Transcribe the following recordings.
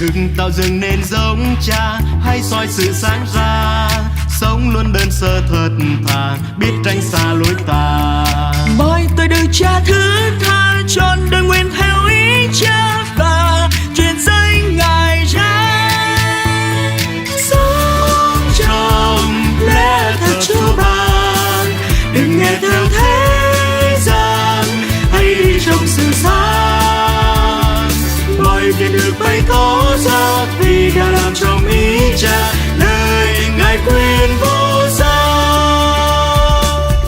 đừng tạo dựng nên giống cha, hãy soi sự sáng ra, sống luôn đơn sơ thật thà, biết tránh xa lối tà. Moi tôi được cha thứ tha, trọn đời nguyện theo ý cha và truyền danh ngài ra. Sống trong lẽ thật Chúa ban, đừng nghe theo thế gian, hãy đi trong sự sáng. Mọi việc được bày tỏ ra vì đã làm trong ý cha, lời ngài khuyên vô giá.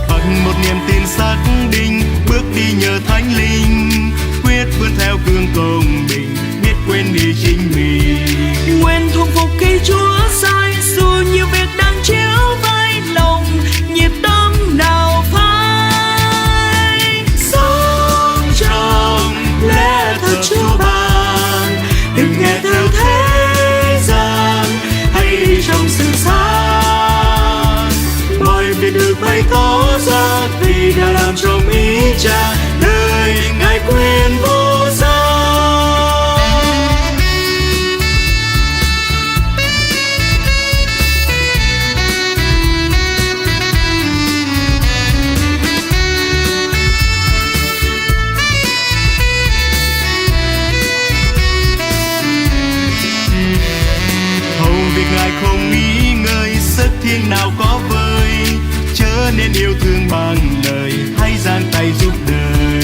Bằng một niềm tin xác định, bước đi nhờ Thánh Linh, quyết vươn theo gương công bình, biết quên đi chính mình. Nguyện thuần phục khi Chúa sai, dù nhiều việc đang chiếu vai lòng, nhịp tâm nào phai. Sống trong lẽ thật Chúa ban, đừng nghe theo thế gian, hãy đi trong sự sáng. Mọi việc được bày tỏ ra vì đã làm trong ý cha, lời ngài khuyên vô giá. Hầu việc ngài không nghĩ ngơi, sức thiên nào có vơi, chớ nên yêu thương bằng lời, hãy giang tay giúp đời.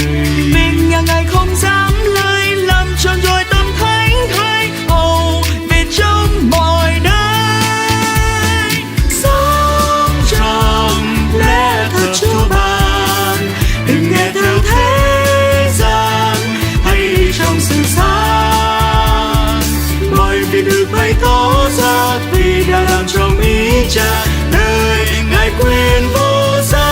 Việc nhà ngài không dám lời, làm tròn rồi tâm thánh thay hầu về trong mọi nơi. Sống trong lẽ thật Chúa ban, đừng nghe theo thế gian, hãy đi trong sự sáng. Mọi việc được bày tỏ ra vì đã làm trong ý cha, lời ngài khuyên vô giá.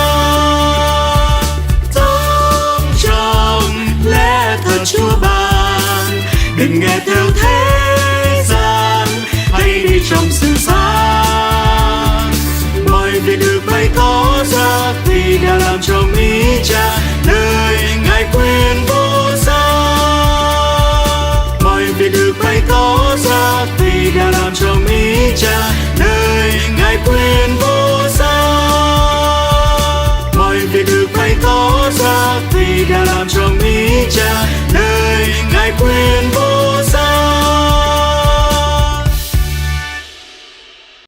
Sống trong lẽ thật Chúa ban, đừng nghe theo thế gian, hãy đi trong sự sáng. Mọi việc được bày tỏ ra vì đã làm trong ý cha, lời ngài khuyên vô giá. Mọi việc được bày tỏ ra vì đã làm trong ý cha, lời ngài khuyên vô giá. Mọi việc được bày tỏ ra vì đã làm trong ý cha, lời ngài khuyên